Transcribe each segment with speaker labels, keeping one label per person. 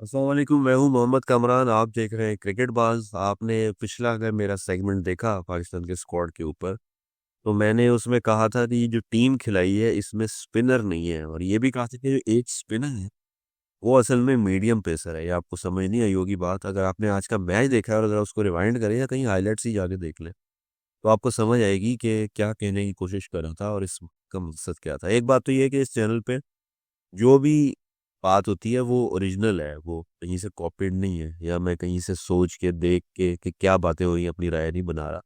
Speaker 1: अस्सलाम वालेकुम, मैं हूँ मोहम्मद कामरान। आप देख रहे हैं क्रिकेट बाज़। आपने पिछला अगर मेरा सेगमेंट देखा पाकिस्तान के स्क्वाड के ऊपर, तो मैंने उसमें कहा था कि जो टीम खिलाई है इसमें स्पिनर नहीं है, और ये भी कहा था कि जो एक स्पिनर है वो असल में मीडियम पेसर है। ये आपको समझ नहीं आई होगी बात। अगर आपने आज का मैच देखा है और अगर उसको रिवाइंड करें या कहीं हाईलाइट्स ही जाके देख लें, तो आपको समझ आएगी कि क्या कहने की कोशिश कर रहा था और इसका मकसद क्या था। एक बात तो ये है कि इस चैनल पे जो भी बात होती है वो ओरिजिनल है, वो कहीं से कॉपीड नहीं है, या मैं कहीं से सोच के देख के कि क्या बातें हुई अपनी राय नहीं बना रहा।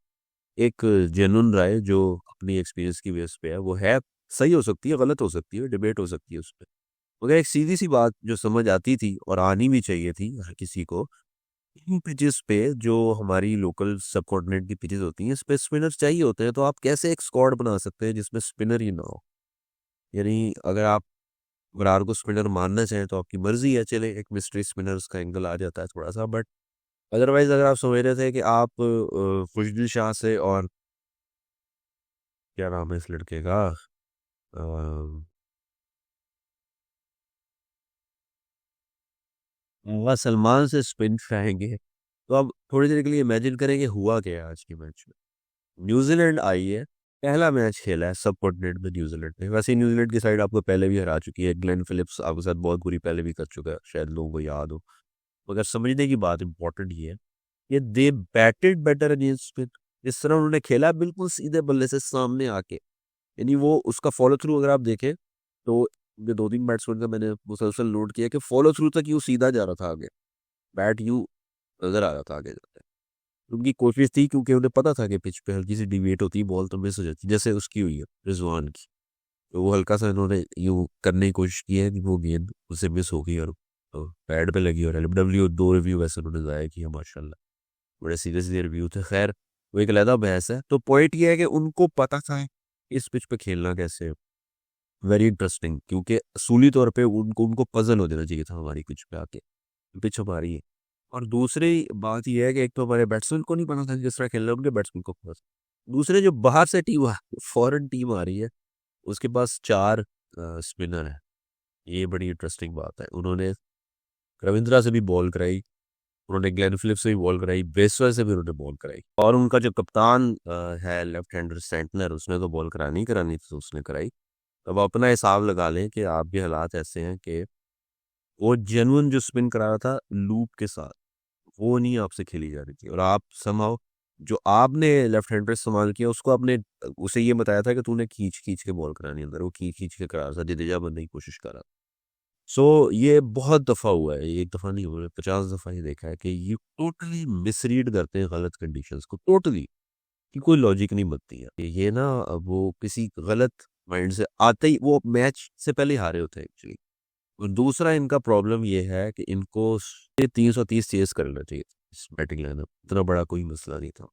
Speaker 1: एक जेन्युइन राय जो अपनी एक्सपीरियंस की बेस पे है, वो है सही हो सकती है, गलत हो सकती है, डिबेट हो सकती है उस पर। मगर एक सीधी सी बात जो समझ आती थी और आनी भी चाहिए थी हर किसी को, इन पिचेस पे जो हमारी लोकल सब कॉर्डिनेट की पिचेस होती हैं, इस पे स्पिनर चाहिए होते हैं। तो आप कैसे एक स्क्वाड बना सकते हैं जिसमें स्पिनर ही ना हो? यानी अगर को स्पिनर मानना चाहें तो आपकी मर्जी है, चले एक मिस्ट्री स्पिनर्स का एंगल आ जाता है थोड़ा सा। बट अदरवाइज अगर आप समझ रहे थे कि आप खुशदिल शाह से और क्या नाम है इस लड़के का, सलमान से स्पिन खाएंगे, तो आप थोड़ी देर के लिए इमेजिन करेंगे हुआ क्या है आज के मैच में। न्यूजीलैंड आई है, पहला मैच खेला है सब कॉन्टिनेंट में न्यूजीलैंड ने। वैसे ही न्यूजीलैंड की साइड आपको पहले भी हरा चुकी है, ग्लेन फिलिप्स आपके साथ बहुत बुरी पहले भी कर चुका है, शायद लोगों को याद हो। मगर समझने की बात इंपॉर्टेंट ये है, ये they batted better against spin. जिस तरह उन्होंने खेला बिल्कुल सीधे बल्ले से सामने आके, यानी वो उसका फॉलो थ्रू अगर आप देखें तो ये दो तीन बैट्समैन का मैंने मुसलसल नोट किया कि फॉलो थ्रू तक यूँ सीधा जा रहा था आगे, बैट यूँ नजर आ रहा था आगे जाते। उनकी कोशिश थी क्योंकि उन्हें पता था कि पिच पे हल्की सी डिविएट होती है बॉल तो मिस हो जाती है, जैसे उसकी हुई है रिजवान की। तो वो हल्का सा इन्होंने यूँ करने की कोशिश की है कि वो गेंद उससे मिस हो गई और पैड पे लगी, और एलबीडब्ल्यू दो रिव्यू वैसे उन्होंने ज़ाया किया माशाल्लाह, बड़े सीधे सीधे रिव्यू थे। खैर वो एक अलहदा बहस है। तो पॉइंट ये है कि उनको पता था इस पिच पे खेलना कैसे है। वेरी इंटरेस्टिंग, क्योंकि असूली तौर पे उनको उनको पजल हो जाना चाहिए था हमारी पिच पे आके, पिच हमारी है। और दूसरी बात यह है कि एक तो हमारे बैट्समैन को नहीं पता था कि किस तरह खेलना है, उनके बैट्समैन को पता था। दूसरे जो बाहर से टीम फॉरेन टीम आ रही है, उसके पास चार स्पिनर है। ये बड़ी इंटरेस्टिंग बात है। उन्होंने रविंद्रा से भी बॉल कराई, उन्होंने ग्लेन फिलिप्स से भी बॉल कराई, ब्रेसवेल से भी उन्होंने बॉल कराई, और उनका जो कप्तान है लेफ्ट हैंडर सेंटनर, उसने तो बॉल करानी ही करानी थी तो उसने कराई। अब अपना हिसाब लगा लें कि आप भी हालात ऐसे हैं कि वो जेन्युइन जो स्पिन करा रहा था लूप के साथ, वो नहीं आपसे खेली जा रही थी। और आप समहाउ जो आपने लेफ्ट हैंडर इस्तेमाल किया उसको आपने उसे ये बताया था कि तूने खींच खींच के बॉल करानी है अंदर, वो खींच खींच के करा रहा था, जडेजा बनने की कोशिश कर रहा था। सो ये बहुत दफा हुआ है, ये एक दफा नहीं हुआ, 50 दफा ये देखा है कि ये टोटली मिसरीड करते हैं गलत कंडीशंस को, टोटली कि कोई लॉजिक नहीं बनती है। ये ना वो किसी गलत माइंड से आते ही वो मैच से पहले ही हारे होते हैं एक्चुअली। और दूसरा इनका प्रॉब्लम ये है कि इनको 330 चेस कर लेना चाहिए था इस बैटिंग लाइनअप, इतना बड़ा कोई मसला नहीं था।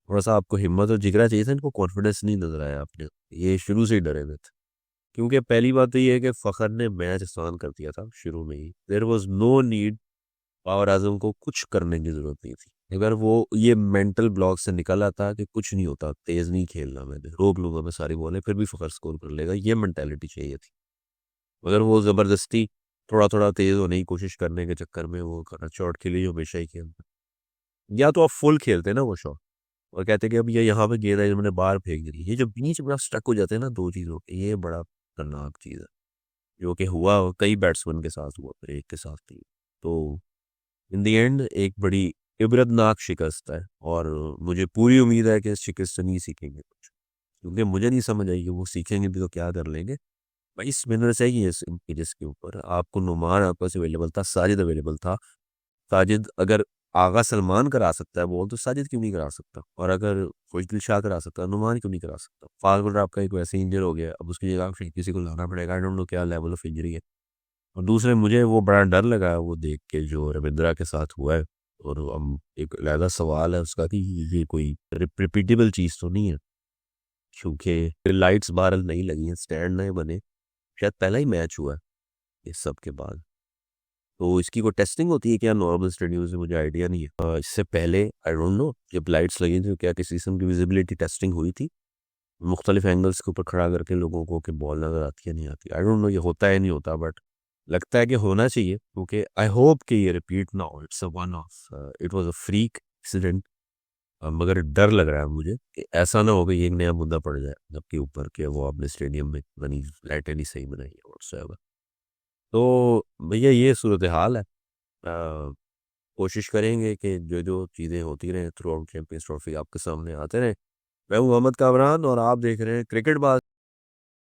Speaker 1: थोड़ा सा आपको हिम्मत और जिगरा चाहिए था, इनको कॉन्फिडेंस नहीं नजर आया आपने, ये शुरू से ही डरे हुए थे। क्योंकि पहली बात तो ये है कि फखर ने मैच आसान कर दिया था शुरू में ही, there was no need, Babar Azam को कुछ करने की जरूरत नहीं थी। अगर वो ये मेंटल ब्लॉक से निकल आता कि कुछ नहीं होता, तेज नहीं खेलना, मैंने रोक लूंगा मैं सारी बॉलें फिर भी फखर स्कोर कर लेगा, ये मेंटेलिटी चाहिए थी। मगर वो जबरदस्ती थोड़ा थोड़ा तेज होने की कोशिश करने के चक्कर में वो करना शॉट के लिए हमेशा ही खेलता। या तो आप फुल खेलते ना वो शॉट और कहते कि अब ये यहाँ पे गेंद है जो मैंने बाहर फेंक दी, ये जो बीच में स्टक हो जाते हैं ना दो चीजों के, ये बड़ा खतरनाक चीज है, जो कि हुआ कई बैट्समैन के साथ हुआ, फिर एक के साथ नहीं। तो इन दी एंड एक बड़ी इबरतनाक शिकस्त है, और मुझे पूरी उम्मीद है कि इस शिकस्त से नहीं सीखेंगे कुछ, क्योंकि मुझे नहीं समझ आई कि वो सीखेंगे भी तो क्या कर लेंगे। भाई स्पिनर चाहिए इस पिचेस के ऊपर। आपको नुमान आपके पास अवेलेबल था, साजिद अवेलेबल था। साजिद अगर आगा सलमान करा सकता है बॉल तो साजिद क्यों नहीं करा सकता, और अगर खुशदिल शाह करा सकता है नुमान क्यों नहीं करा सकता। फास्ट बॉलर आपका एक वैसे इंजर हो गया, अब उसकी जगह आप किसी को लाना पड़ेगा। आई डोंट नो क्या लेवल ऑफ इंजरी है। और दूसरे मुझे वो बड़ा डर लगा वो देख के जो रविंद्रा के साथ हुआ है। और हम एक अलहदा सवाल है उसका कि ये कोई रिपीटेबल चीज़ तो नहीं है, क्योंकि लाइट्स बहरहाल नहीं लगी हैं, स्टैंड नहीं बने, शायद पहला ही मैच हुआ है इस सब के बाद। तो इसकी कोई टेस्टिंग होती है क्या नॉर्मल स्टेडियम से, मुझे आइडिया नहीं है। इससे पहले आई डोंट नो जब लाइट्स लगी थी तो क्या किसी किस्म की विजिबिलिटी टेस्टिंग हुई थी मुख्तलिफ एंगल्स के ऊपर खड़ा करके लोगों को कि बॉल नजर आती है नहीं आती। आई डोंट नो ये होता है नहीं होता, बट लगता है कि होना चाहिए, क्योंकि आई होप कि ये रिपीट ना हो। It's a one of, it was a freak accident. मगर डर लग रहा है मुझे कि ऐसा ना हो कि ये एक नया मुद्दा पड़ जाए सबके ऊपर कि वो अपने स्टेडियम में बनी लाइटें नहीं सही बनाई है व्हाट्सएवर। तो भैया ये सूरत हाल है। कोशिश करेंगे कि जो जो चीज़ें होती रहें थ्रू आउट चैंपियंस ट्रॉफी आपके सामने आते रहें। मैं हूं मोहम्मद कामरान और आप देख रहे हैं क्रिकेट बाज।